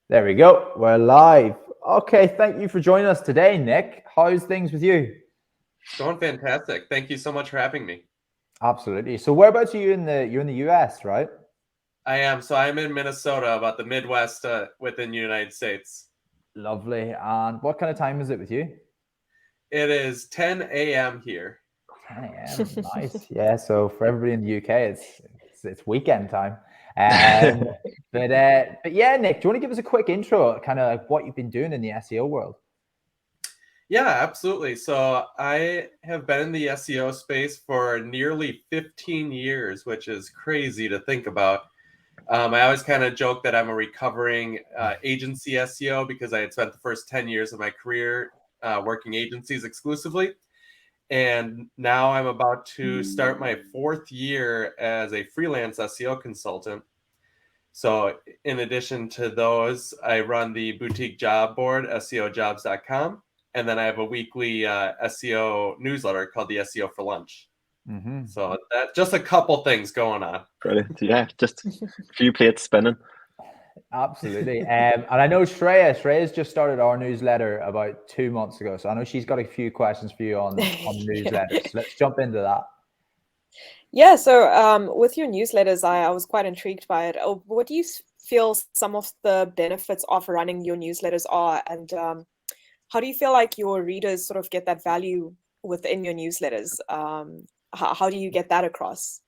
There we go. We're live. Okay, thank you for joining us today, Nick. How's things with you? Going fantastic. Thank you so much for having me. Absolutely. So whereabouts are you're in the US, right? I am. So I'm in Minnesota, about the Midwest within the United States. Lovely. And what kind of time is it with you? It is 10 a.m. here. 10 a.m. Nice. Yeah. So for everybody in the UK, it's weekend time. Um, but yeah, Nick, do you want to give us a quick intro, kind of like what you've been doing in the SEO world? Yeah, absolutely. So I have been in the SEO space for nearly 15 years, which is crazy to think about. I always kind of joke that I'm a recovering agency SEO because I had spent the first 10 years of my career working agencies exclusively. And now I'm about to start my 4th year as a freelance SEO consultant. So, in addition to those, I run the boutique job board, SEOjobs.com. And then I have a weekly SEO newsletter called the SEO for Lunch. Mm-hmm. So, that's just a couple things going on. Brilliant. Yeah, just a few plates spinning. Absolutely. And I know Shreya's just started our newsletter about 2 months ago. So I know she's got a few questions for you on the newsletter. So let's jump into that. Yeah, so with your newsletters, I was quite intrigued by it. What do you feel some of the benefits of running your newsletters are? And how do you feel like your readers sort of get that value within your newsletters? How do you get that across?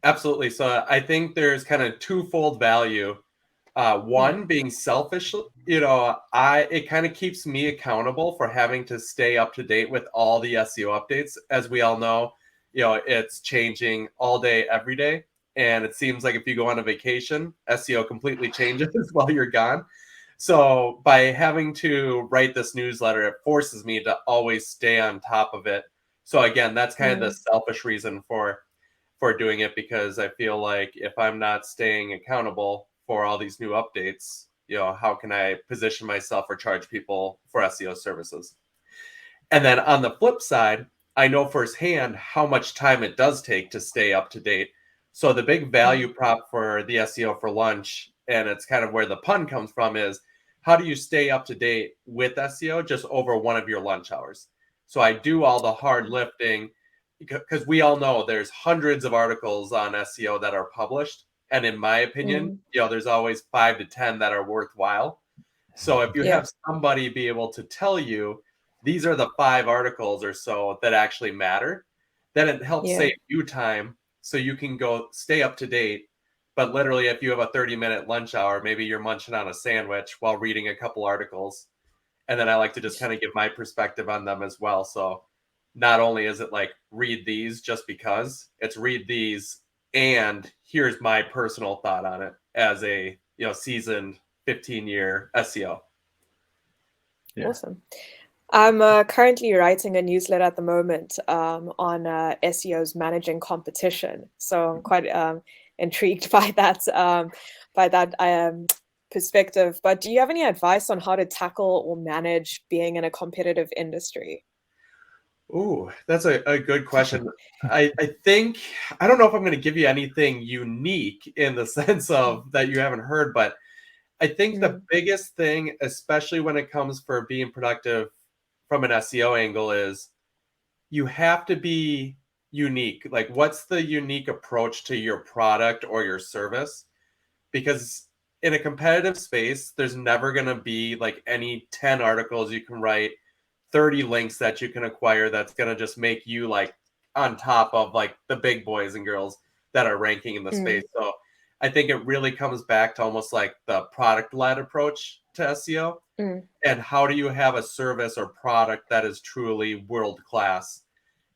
Absolutely. So I think there's kind of twofold value. One being selfish, it kind of keeps me accountable for having to stay up to date with all the SEO updates. As we all know, it's changing all day, every day. And it seems like if you go on a vacation, SEO completely changes while you're gone. So by having to write this newsletter, it forces me to always stay on top of it. So again, that's kind of the selfish reason for doing it, because I feel like if I'm not staying accountable for all these new updates, how can I position myself or charge people for SEO services? And then on the flip side, I know firsthand how much time it does take to stay up to date. So the big value prop for the SEO for Lunch, and it's kind of where the pun comes from, is how do you stay up to date with SEO just over one of your lunch hours? So I do all the hard lifting, because we all know there's hundreds of articles on SEO that are published. And in my opinion, there's always 5 to 10 that are worthwhile. So if you have somebody be able to tell you, these are the 5 articles or so that actually matter, then it helps save you time so you can go stay up to date. But literally, if you have a 30-minute lunch hour, maybe you're munching on a sandwich while reading a couple articles. And then I like to just kind of give my perspective on them as well. So not only is it like read these just because, it's read these and here's my personal thought on it as a seasoned 15-year SEO. Yeah. Awesome. I'm currently writing a newsletter at the moment on SEOs managing competition. So I'm quite intrigued by that perspective. But do you have any advice on how to tackle or manage being in a competitive industry? Ooh, that's a good question. I think, I don't know if I'm going to give you anything unique in the sense of that you haven't heard, but I think the biggest thing, especially when it comes for being productive from an SEO angle, is you have to be unique. Like, what's the unique approach to your product or your service? Because in a competitive space, there's never going to be like any 10 articles you can write, 30 links that you can acquire that's going to just make you like on top of like the big boys and girls that are ranking in the space. So I think it really comes back to almost like the product-led approach to SEO. And how do you have a service or product that is truly world-class?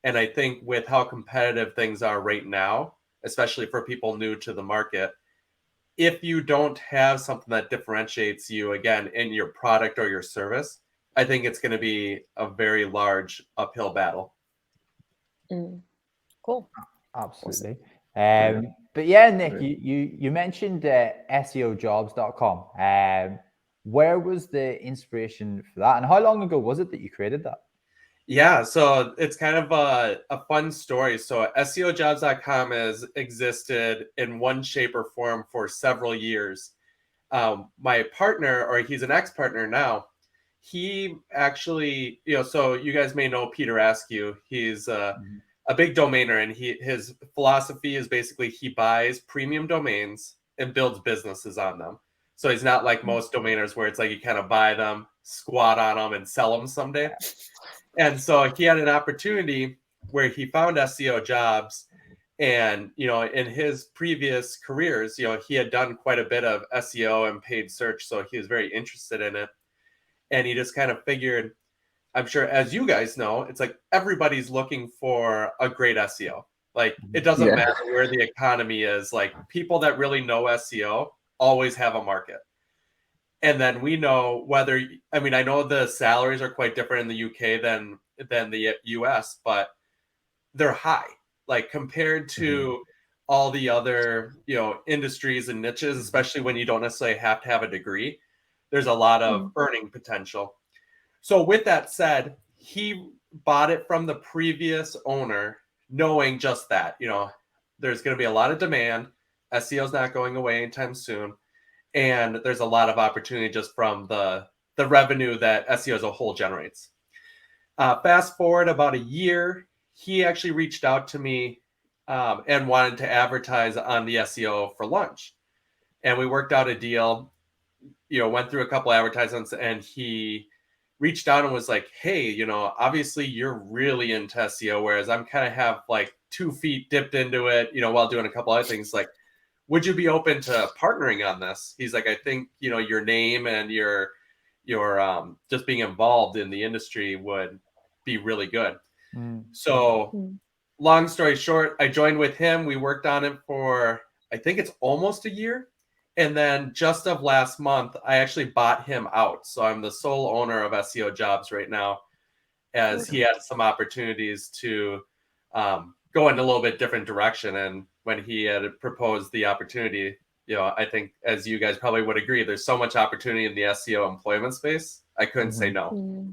And I think with how competitive things are right now, especially for people new to the market, if you don't have something that differentiates you, again, in your product or your service, I think it's going to be a very large uphill battle. Cool. Absolutely. But yeah, Nick, you mentioned SEOjobs.com. Where was the inspiration for that? And how long ago was it that you created that? Yeah, so it's kind of a fun story. So SEOjobs.com has existed in one shape or form for several years. my partner, or he's an ex-partner now, he actually, so you guys may know Peter Askew. He's a big domainer, and his philosophy is basically he buys premium domains and builds businesses on them. So he's not like most domainers where it's like you kind of buy them, squat on them, and sell them someday. And so he had an opportunity where he found SEO Jobs. And, in his previous careers, he had done quite a bit of SEO and paid search. So he was very interested in it. And he just kind of figured, I'm sure, as you guys know, it's like everybody's looking for a great SEO. Like, it doesn't matter where the economy is. Like, people that really know SEO always have a market. And then we know I know the salaries are quite different in the UK than the US, but they're high. Like, compared to all the other, industries and niches, especially when you don't necessarily have to have a degree, there's a lot of earning potential. So with that said, he bought it from the previous owner, knowing just that, there's going to be a lot of demand. SEO is not going away anytime soon. And there's a lot of opportunity just from the revenue that SEO as a whole generates. Fast forward about a year, he actually reached out to me and wanted to advertise on the SEO for Lunch. And we worked out a deal, went through a couple advertisements, and he reached out and was like, hey, obviously you're really into SEO, whereas I'm kind of have like 2 feet dipped into it, while doing a couple other things. Like, would you be open to partnering on this? He's like, I think, your name and your just being involved in the industry would be really good. So long story short, I joined with him. We worked on it for, I think it's almost a year. And then just of last month, I actually bought him out. So I'm the sole owner of SEO Jobs right now, as he had some opportunities to go in a little bit different direction. And when he had proposed the opportunity, I think, as you guys probably would agree, there's so much opportunity in the SEO employment space. I couldn't say no.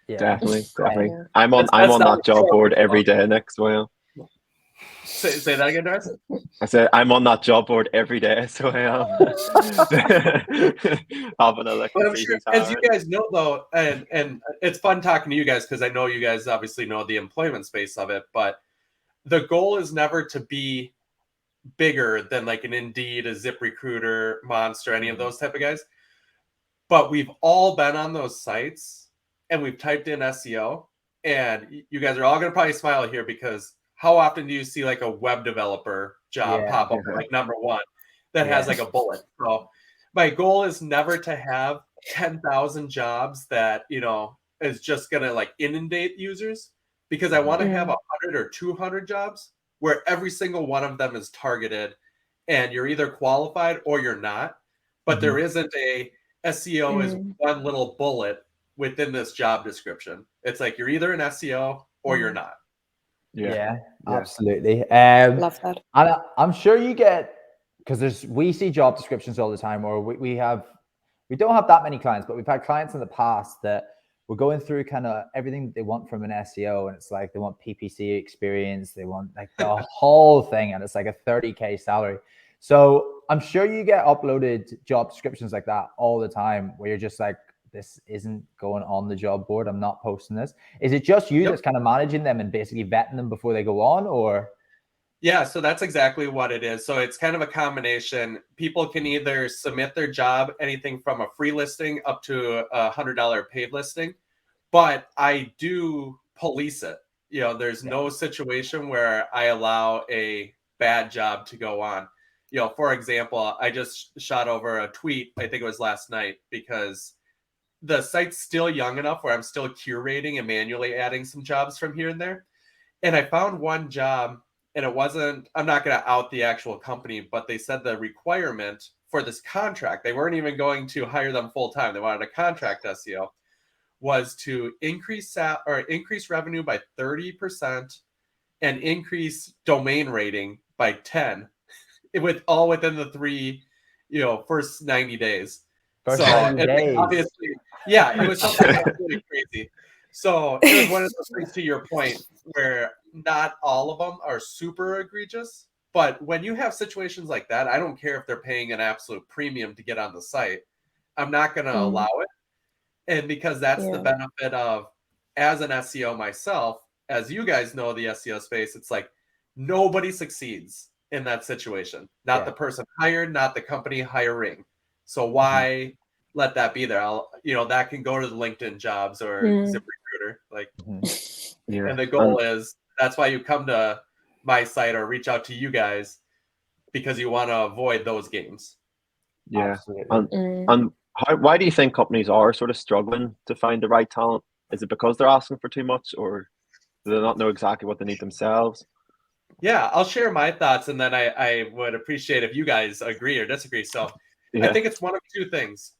Yeah, Definitely. Yeah. I'm on that job board every day next while. Say that again, Doris? I said I'm on that job board every day, so I am. Having a look Well, and I'm see sure, who's as you hiring. guys know, though, and it's fun talking to you guys because I know you guys obviously know the employment space of it, but the goal is never to be bigger than like an Indeed, a ZipRecruiter, Monster, any of those type of guys. But we've all been on those sites and we've typed in SEO, and you guys are all going to probably smile here because how often do you see like a web developer job pop up like number 1 that has like a bullet? So my goal is never to have 10,000 jobs that, is just going to like inundate users, because I want to have 100 or 200 jobs where every single one of them is targeted and you're either qualified or you're not, but there isn't a SEO is one little bullet within this job description. It's like you're either an SEO or you're not. Yeah, absolutely. Love that. And I'm sure you get, because we see job descriptions all the time, or we don't have that many clients, but we've had clients in the past that we're going through kind of everything that they want from an SEO, and it's like they want PPC experience, they want like the whole thing, and it's like a 30K salary. So I'm sure you get uploaded job descriptions like that all the time, where you're just like, this isn't going on the job board, I'm not posting this. Is it just you that's kind of managing them and basically vetting them before they go on, or? Yeah, so that's exactly what it is. So it's kind of a combination. People can either submit their job, anything from a free listing up to a $100 paid listing, but I do police it. There's no situation where I allow a bad job to go on. For example, I just shot over a tweet, I think it was last night, because the site's still young enough where I'm still curating and manually adding some jobs from here and there. And I found one job, and it wasn't, I'm not going to out the actual company, but they said the requirement for this contract, they weren't even going to hire them full time, they wanted a contract SEO, was to increase revenue by 30% and increase domain rating by 10, all within the first 90 days. First 90 days. Obviously, yeah, it was something absolutely crazy. So it was one of those things, to your point, where not all of them are super egregious, But when you have situations like that, I don't care if they're paying an absolute premium to get on the site. I'm not going to allow it. And because that's the benefit of, as an SEO myself, as you guys know, the SEO space, it's like nobody succeeds in that situation. Not the person hired, not the company hiring. So why let that be there? That can go to the LinkedIn Jobs or ZipRecruiter. Like, and the goal is, that's why you come to my site or reach out to you guys, because you want to avoid those games. Yeah. Absolutely. And why do you think companies are sort of struggling to find the right talent? Is it because they're asking for too much, or do they not know exactly what they need themselves? Yeah, I'll share my thoughts, and then I would appreciate if you guys agree or disagree. So I think it's one of two things.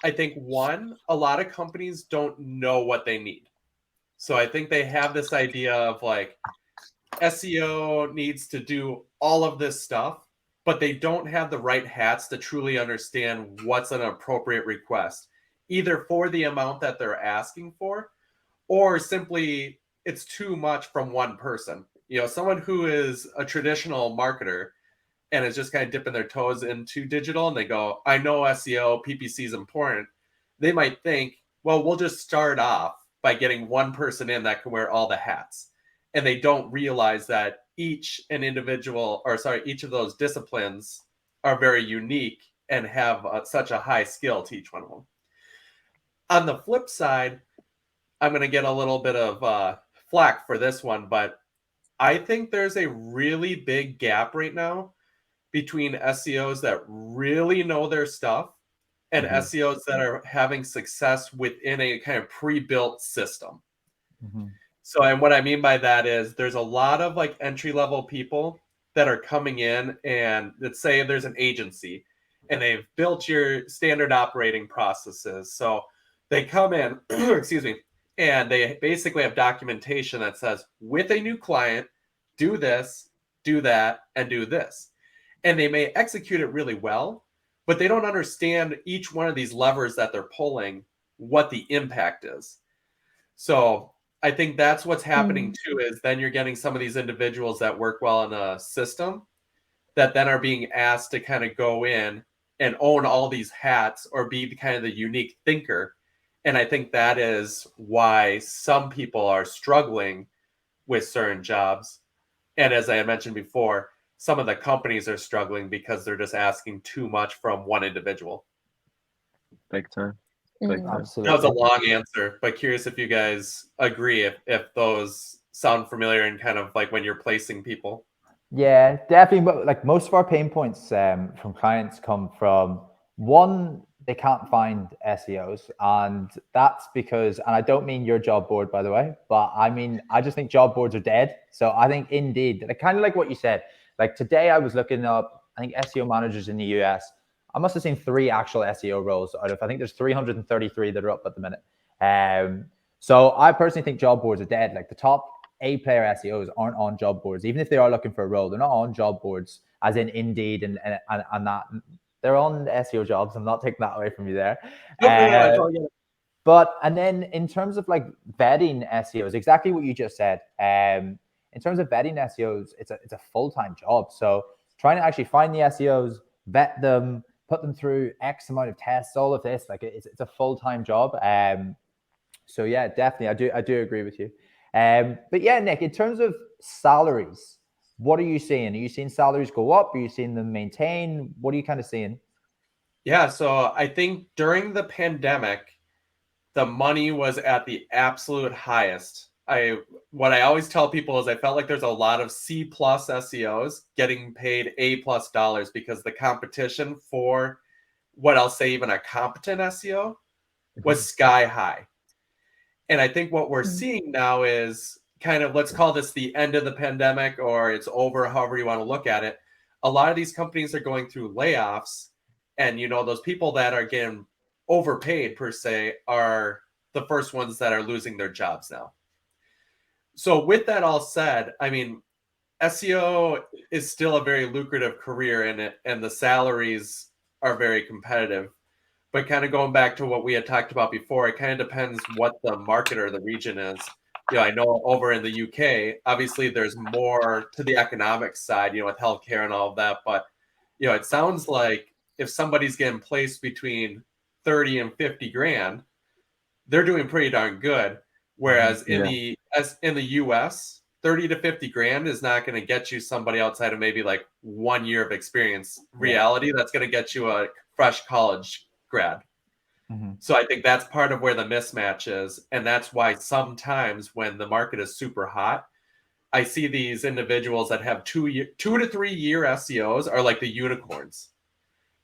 I think, one, a lot of companies don't know what they need. So I think they have this idea of like, SEO needs to do all of this stuff, but they don't have the right hats to truly understand what's an appropriate request, either for the amount that they're asking for, or simply it's too much from one person. Someone who is a traditional marketer and is just kind of dipping their toes into digital, and they go, I know SEO, PPC is important. They might think, well, we'll just start off by getting one person in that can wear all the hats. And they don't realize that each of those disciplines are very unique and have such a high skill to each one of them. On the flip side, I'm going to get a little bit of flack for this one, but I think there's a really big gap right now between SEOs that really know their stuff and SEOs that are having success within a kind of pre-built system. So, and what I mean by that is, there's a lot of like entry-level people that are coming in, and let's say there's an agency and they've built your standard operating processes. So they come in, excuse me, and they basically have documentation that says, with a new client, do this, do that, and do this. And they may execute it really well, but they don't understand each one of these levers that they're pulling, what the impact is. So I think that's what's happening too, is then you're getting some of these individuals that work well in a system that then are being asked to kind of go in and own all these hats or be kind of the unique thinker. And I think that is why some people are struggling with certain jobs. And as I mentioned before, some of the companies are struggling because they're just asking too much from one individual. Big time. Absolutely. That was a long answer, but curious if you guys agree, if those sound familiar and kind of like when you're placing people. Yeah, definitely. But like, most of our pain points from clients come from, one, they can't find SEOs, and that's because, and I don't mean your job board, by the way, but I just think job boards are dead. So I think Indeed, like, kind of like what you said, like today I was looking up, I think, SEO managers in the US. I must have seen 3 actual SEO roles out of, I think there's 333 that are up at the minute. So I personally think job boards are dead. Like, the top A player SEOs aren't on job boards. Even if they are looking for a role, they're not on job boards, as in Indeed and that. They're on SEO Jobs. I'm not taking that away from you there. But, and then in terms of like vetting SEOs, exactly what you just said. In terms of vetting SEOs, it's a full-time job. So trying to actually find the SEOs, vet them, put them through X amount of tests, all of this, like it's a full-time job. So yeah, definitely, I do agree with you. But yeah, Nick, in terms of salaries, what are you seeing? Are you seeing salaries go up? Are you seeing them maintain? What are you kind of seeing? Yeah, so I think during the pandemic, the money was at the absolute highest. What I always tell people is, I felt like there's a lot of C+ SEOs getting paid A+ dollars because the competition for what I'll say even a competent SEO was sky high. And I think what we're seeing now is kind of, let's call this the end of the pandemic, or it's over, however you want to look at it. A lot of these companies are going through layoffs, and those people that are getting overpaid per se are the first ones that are losing their jobs now. So with that all said, I mean, SEO is still a very lucrative career, and the salaries are very competitive. But kind of going back to what we had talked about before, it kind of depends what the market or the region is. I know over in the UK, obviously there's more to the economic side, with healthcare and all of that. But, it sounds like if somebody's getting placed between 30 and 50 grand, they're doing pretty darn good. Whereas in the US, 30 to 50 grand is not going to get you somebody outside of maybe like 1 year of experience. Reality, that's going to get you a fresh college grad. So I think that's part of where the mismatch is. And that's why sometimes when the market is super hot, I see these individuals that have 2 to 3 year SEOs are like the unicorns,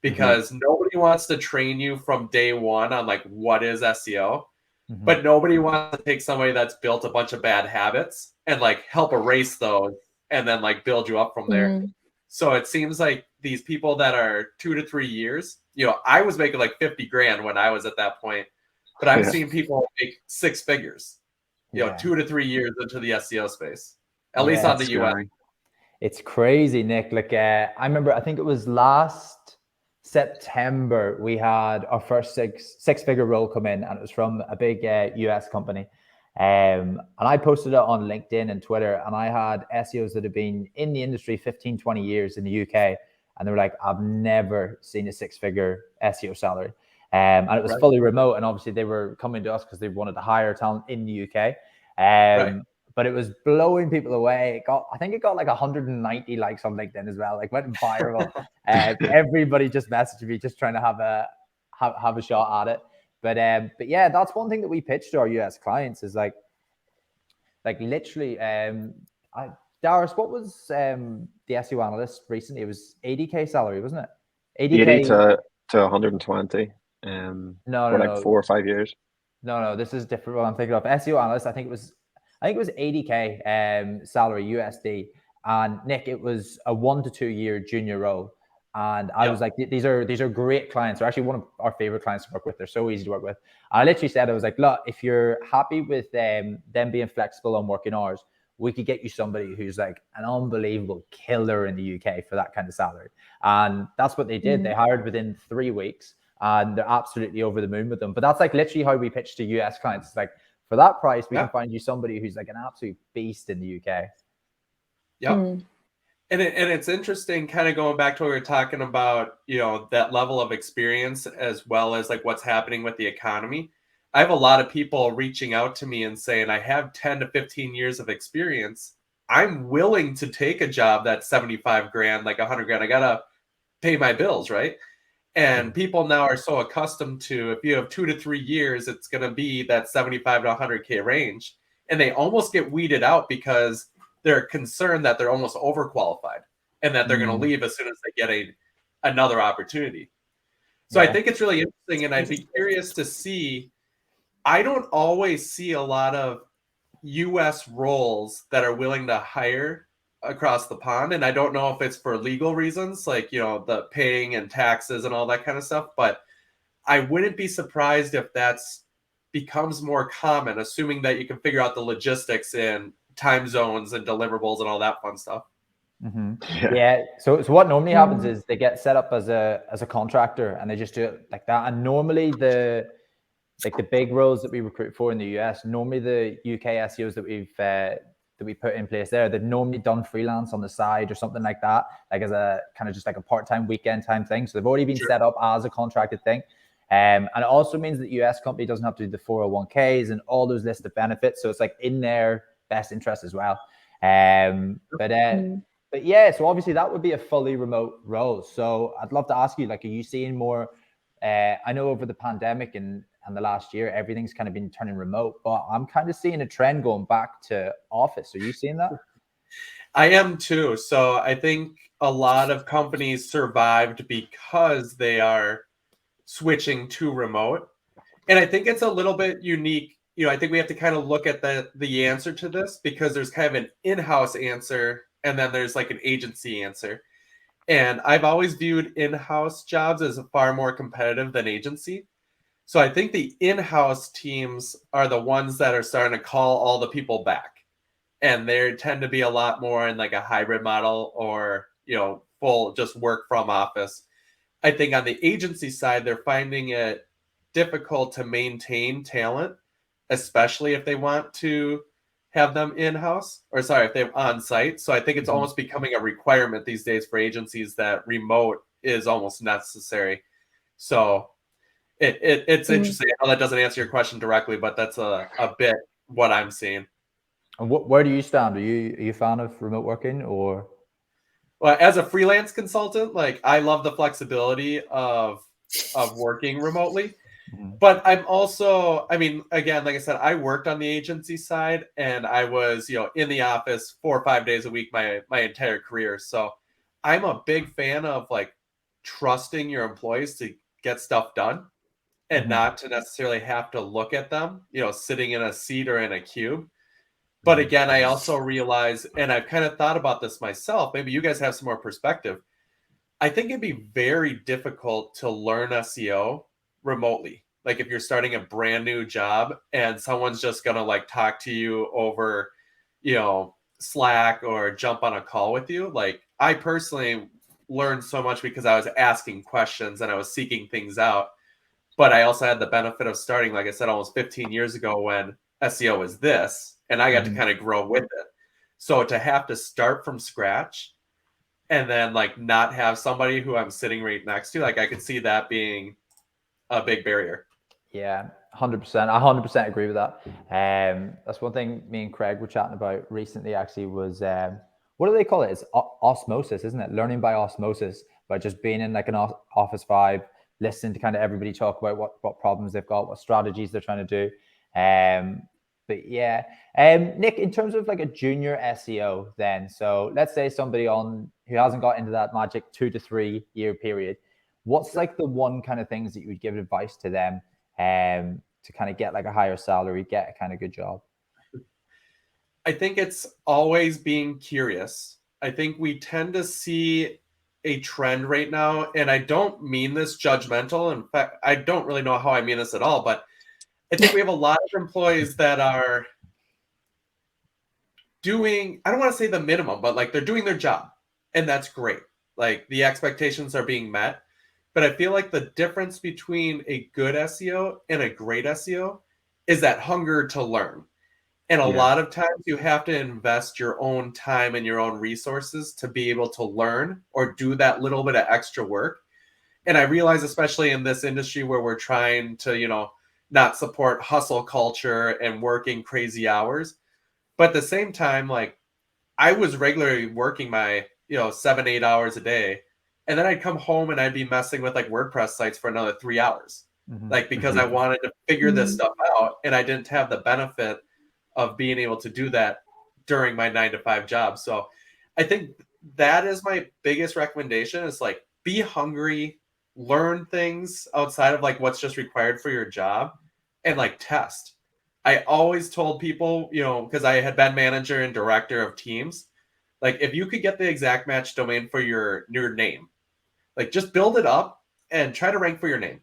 because nobody wants to train you from day one on like what is SEO, but nobody wants to take somebody that's built a bunch of bad habits and like help erase those and then like build you up from there. So it seems like these people that are 2 to 3 years, I was making like 50 grand when I was at that point, but I'm seeing people make 6 figures, 2 to 3 years into the SEO space, at least on the US. It's crazy, Nick. Like, I remember, I think it was last September, we had our first six-figure role come in, and it was from a big US company. And I posted it on LinkedIn and Twitter, and I had SEOs that have been in the industry 15, 20 years in the UK. And they were like, I've never seen a 6-figure SEO salary. And it was fully remote. And obviously they were coming to us because they wanted to hire talent in the UK. But it was blowing people away. I think it got like 190 likes on LinkedIn as well. Like, went viral. Everybody just messaged me, just trying to have a shot at it. But yeah, that's one thing that we pitch to our US clients is like literally, Darius, what was the SEO analyst recently? It was 80K salary, wasn't it? 80 to 120 for like 4 or 5 years. No, this is different. What I'm thinking of SEO analyst, I think it was 80K salary USD. And Nick, it was a 1 to 2 year junior role. And I was like, these are great clients. They're actually one of our favorite clients to work with. They're so easy to work with. And I literally said, I was like, look, if you're happy with them being flexible on working hours, we could get you somebody who's like an unbelievable killer in the UK for that kind of salary. And that's what they did. They hired within 3 weeks, and they're absolutely over the moon with them. But that's like literally how we pitch to US clients. It's like, for that price, we can find you somebody who's like an absolute beast in the UK. And it's interesting, kind of going back to what we were talking about, that level of experience as well as like what's happening with the economy. I have a lot of people reaching out to me and saying, I have 10 to 15 years of experience. I'm willing to take a job that's 75 grand, like 100 grand. I got to pay my bills, right? And people now are so accustomed to, if you have 2 to 3 years, it's going to be that 75 to 100K range. And they almost get weeded out because they're concerned that they're almost overqualified and that they're going to leave as soon as they get another opportunity. So I think it's really interesting, and I'd be curious to see. I don't always see a lot of US roles that are willing to hire across the pond, and I don't know if it's for legal reasons, like the paying and taxes and all that kind of stuff, but I wouldn't be surprised if that's becomes more common, assuming that you can figure out the logistics in time zones and deliverables and all that fun stuff. So what normally happens is they get set up as a contractor, and they just do it like that. And normally the big roles that we recruit for in the US, normally the UK SEOs that we put in place there, they've normally done freelance on the side or something like that, like as a kind of just like a part-time weekend time thing. So they've already been set up as a contracted thing. And it also means that the US company doesn't have to do the 401ks and all those listed benefits. So it's like in their best interest as well. But yeah, so obviously that would be a fully remote role. So I'd love to ask you, like, are you seeing more? I know over the pandemic and the last year, everything's kind of been turning remote, but I'm kind of seeing a trend going back to office. Are you seeing that? I am too. So I think a lot of companies survived because they are switching to remote. And I think it's a little bit unique. I think we have to kind of look at the answer to this, because there's kind of an in-house answer and then there's like an agency answer. And I've always viewed in-house jobs as far more competitive than agency. So I think the in-house teams are the ones that are starting to call all the people back. And they tend to be a lot more in like a hybrid model or, full just work from office. I think on the agency side, they're finding it difficult to maintain talent, especially if they want to have them in-house, or sorry, if they have on-site. So I think it's almost becoming a requirement these days for agencies that remote is almost necessary. So it's interesting. I know that doesn't answer your question directly, but that's a bit what I'm seeing. And where do you stand? Are you a fan of remote working, or? Well, as a freelance consultant, like I love the flexibility of working remotely. But I'm also, I mean, again, like I said, I worked on the agency side and I was, in the office 4 or 5 days a week my entire career. So I'm a big fan of like trusting your employees to get stuff done and not to necessarily have to look at them, sitting in a seat or in a cube. But again, I also realize, and I've kind of thought about this myself, maybe you guys have some more perspective. I think it'd be very difficult to learn SEO remotely. Like if you're starting a brand new job and someone's just going to like talk to you over, Slack or jump on a call with you. Like I personally learned so much because I was asking questions and I was seeking things out. But I also had the benefit of starting, like I said, almost 15 years ago when SEO was this, and I got to kind of grow with it. So to have to start from scratch and then like not have somebody who I'm sitting right next to, like I could see that being a big barrier. Yeah, 100%. I 100% agree with that. That's one thing me and Craig were chatting about recently. Actually, was what do they call it? It's osmosis, isn't it? Learning by osmosis, by just being in like an office vibe, listening to kind of everybody talk about what problems they've got, what strategies they're trying to do. But yeah, Nick, in terms of like a junior SEO, then, so let's say somebody who hasn't got into that magic 2 to 3 year period, what's like the one kind of things that you would give advice to them to kind of get like a higher salary, get a kind of good job? I think it's always being curious. I think we tend to see a trend right now, and I don't mean this judgmental. In fact, I don't really know how I mean this at all, but I think we have a lot of employees that are doing, I don't want to say the minimum, but like they're doing their job, and that's great. Like the expectations are being met. But I feel like the difference between a good SEO and a great SEO is that hunger to learn. And a lot of times you have to invest your own time and your own resources to be able to learn or do that little bit of extra work. And I realize, especially in this industry where we're trying to, not support hustle culture and working crazy hours. But at the same time, like I was regularly working my, 7, 8 hours a day. And then I'd come home and I'd be messing with like WordPress sites for another 3 hours. Like because I wanted to figure this stuff out and I didn't have the benefit of being able to do that during my 9 to 5 job. So I think that is my biggest recommendation is like be hungry, learn things outside of like what's just required for your job and like test. I always told people, because I had been manager and director of teams, like if you could get the exact match domain for your name, like just build it up and try to rank for your name.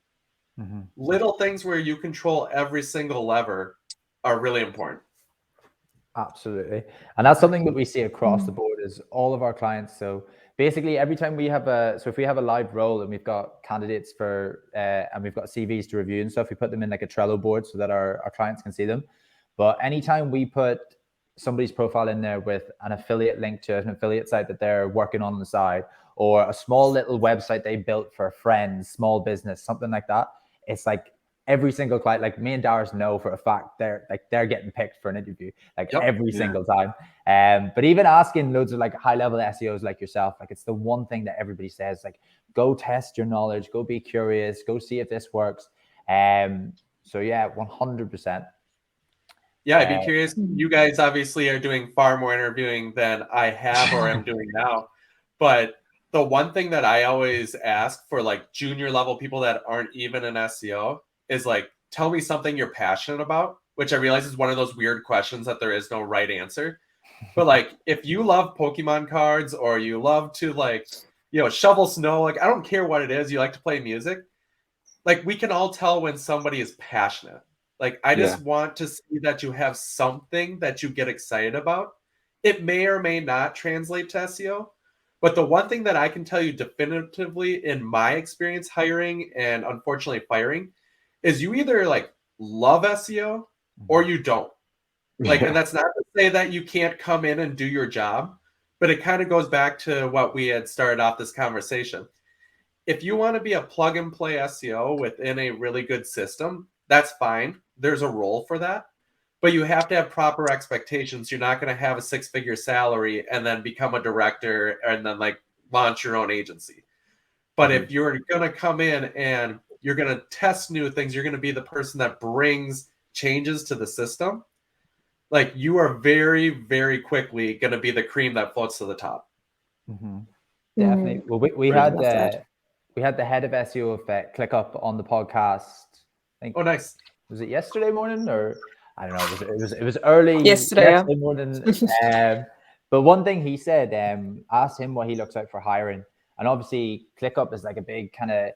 Little things where you control every single lever are really important. Absolutely. And that's something that we see across the board is all of our clients. So basically every time we have if we have a live role and we've got candidates and we've got CVs to review and stuff, we put them in like a Trello board so that our clients can see them. But anytime we put somebody's profile in there with an affiliate link to an affiliate site that they're working on the side, or a small little website they built for friends, small business, something like that, it's like every single client, like me and Darius know for a fact they're getting picked for an interview, like every single time. But even asking loads of like high level SEOs like yourself, like it's the one thing that everybody says, like go test your knowledge, go be curious, go see if this works. So yeah, 100%. Yeah, I'd be curious. You guys obviously are doing far more interviewing than I have or am doing now. But the one thing that I always ask for like junior level people that aren't even an SEO is like, tell me something you're passionate about, which I realize is one of those weird questions that there is no right answer. But like, if you love Pokemon cards or you love to like, shovel snow, like I don't care what it is, you like to play music, like we can all tell when somebody is passionate. Like, I just want to see that you have something that you get excited about. It may or may not translate to SEO. But the one thing that I can tell you definitively in my experience hiring and unfortunately firing is you either like love SEO or you don't. Like, and that's not to say that you can't come in and do your job, but it kind of goes back to what we had started off this conversation. If you want to be a plug and play SEO within a really good system, that's fine. There's a role for that, but you have to have proper expectations. You're not going to have a 6-figure salary and then become a director and then like launch your own agency. But if you're going to come in and you're going to test new things, you're going to be the person that brings changes to the system. Like, you are very, very quickly going to be the cream that floats to the top. Definitely. Well, we Love had that. we had the head of SEO of ClickUp on the podcast. I think, Oh, nice. was it yesterday morning, or I don't know. It was early Yesterday morning. But one thing he said, asked him what he looks out for hiring, and obviously ClickUp is like a big kind of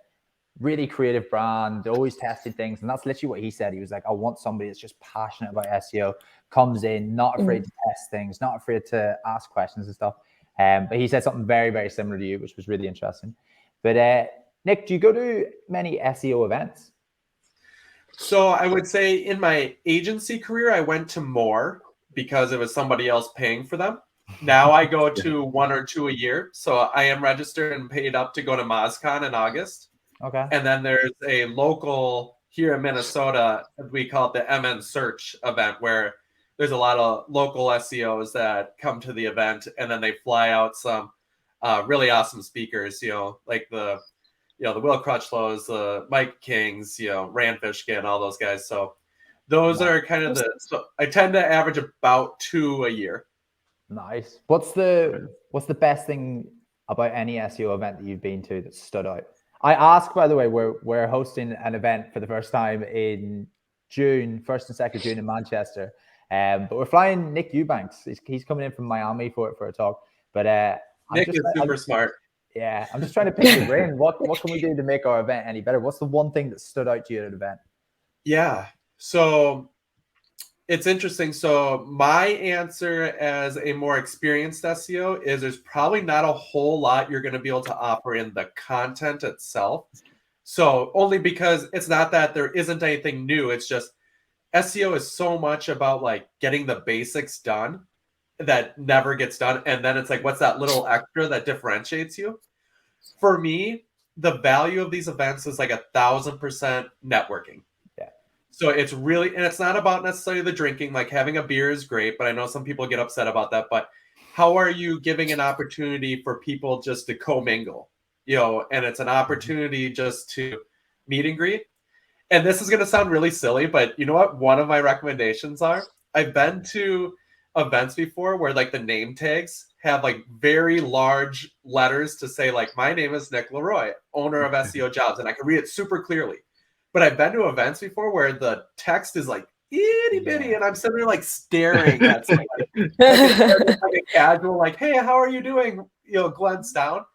really creative brand, always testing things, and that's literally what he said. He was like, I want somebody that's just passionate about SEO, comes in, not afraid to test things, not afraid to ask questions and stuff. But he said something very, very similar to you, which was really interesting. But Nick, do you go to many SEO events? So I would say in my agency career, I went to more because it was somebody else paying for them. Now I go to 1 or 2 a year. So I am registered and paid up to go to MozCon in August. Okay. And then there's a local here in Minnesota, we call it the MN Search event, where there's a lot of local SEOs that come to the event, and then they fly out some really awesome speakers, like the Will Crutchlows, the Mike Kings, Rand Fishkin, all those guys. So those are kind of so I tend to average about 2 a year. Nice. What's the best thing about any SEO event that you've been to that stood out? I ask, by the way, we're hosting an event for the first time in June, 1st and 2nd June in Manchester. But we're flying Nick Eubanks. He's coming in from Miami for a talk. But Nick is super smart. Yeah, I'm just trying to pick your brain. What can we do to make our event any better? What's the one thing that stood out to you at an event? Yeah, so it's interesting. So my answer as a more experienced SEO is there's probably not a whole lot you're going to be able to offer in the content itself. So only because it's not that there isn't anything new. It's just SEO is so much about like getting the basics done that never gets done. And then it's like, what's that little extra that differentiates you? For me, the value of these events is like 1,000% networking. Yeah. So it's really, and it's not about necessarily the drinking, like having a beer is great, but I know some people get upset about that. But how are you giving an opportunity for people just to commingle, and it's an opportunity just to meet and greet. And this is going to sound really silly, but you know what? One of my recommendations are, I've been to events before where like the name tags have like very large letters to say like, my name is Nick LeRoy, owner of SEO Jobs. And I can read it super clearly. But I've been to events before where the text is like itty bitty, and I'm sitting there like staring at somebody. like a casual, like, hey, how are you doing? Glance down.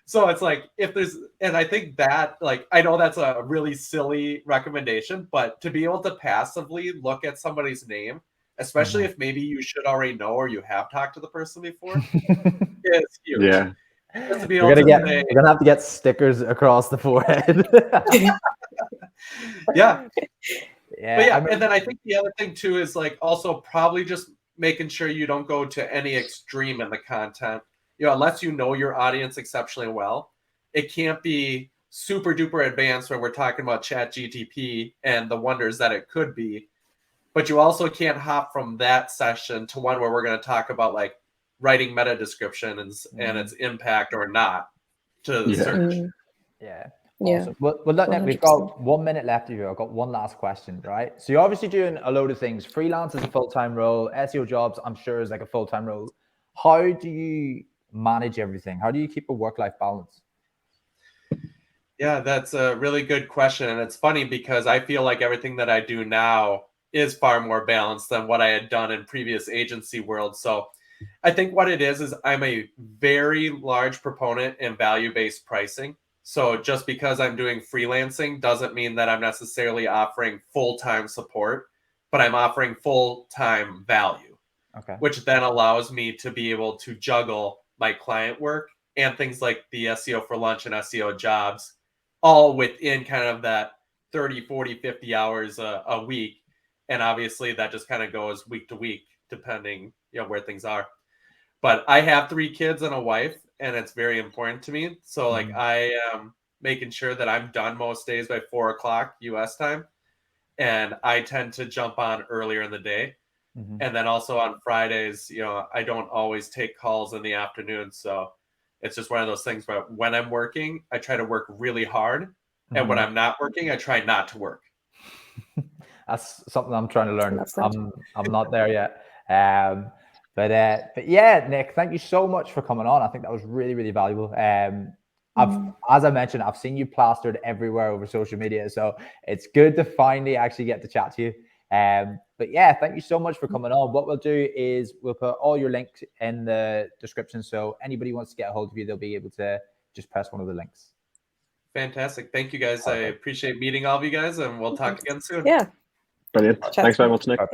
So it's like, and I think that, like, I know that's a really silly recommendation, but to be able to passively look at somebody's name, especially if maybe you should already know or you have talked to the person before, is huge. Yeah. Just to be We're able gonna have to get stickers across the forehead. Yeah. Yeah. But yeah, and then I think the other thing too is like also probably just making sure you don't go to any extreme in the content. Unless you know your audience exceptionally well, it can't be super duper advanced when we're talking about ChatGPT and the wonders that it could be. But you also can't hop from that session to one where we're going to talk about like writing meta description and its impact or not to the search. Yeah. Yeah. Awesome. Well, look, Nick, we've got 1 minute left here. I've got one last question, right? So you're obviously doing a load of things. Freelance is a full-time role. SEO Jobs, I'm sure, is like a full-time role. How do you manage everything? How do you keep a work-life balance? Yeah, that's a really good question. And it's funny because I feel like everything that I do now is far more balanced than what I had done in previous agency world. So I think what it is I'm a very large proponent in value-based pricing. So just because I'm doing freelancing doesn't mean that I'm necessarily offering full-time support, but I'm offering full-time value, which then allows me to be able to juggle my client work and things like the SEO for Lunch and SEO Jobs, all within kind of that 30, 40, 50 hours a week. And obviously that just kind of goes week to week, depending, where things are. But I have 3 kids and a wife, and it's very important to me. So like I am making sure that I'm done most days by 4 o'clock US time. And I tend to jump on earlier in the day. And then also on Fridays, I don't always take calls in the afternoon. So it's just one of those things where when I'm working, I try to work really hard. And when I'm not working, I try not to work. That's something I'm trying to learn. Love that. I'm not there yet. But yeah, Nick, thank you so much for coming on. I think that was really, really valuable. As I mentioned, I've seen you plastered everywhere over social media, so it's good to finally actually get to chat to you. But yeah, thank you so much for coming on. What we'll do is we'll put all your links in the description, so anybody wants to get a hold of you, they'll be able to just press one of the links. Fantastic. Thank you, guys. I appreciate meeting all of you guys, and we'll talk again soon. Yeah. Brilliant. Thanks very much, Nick. Perfect.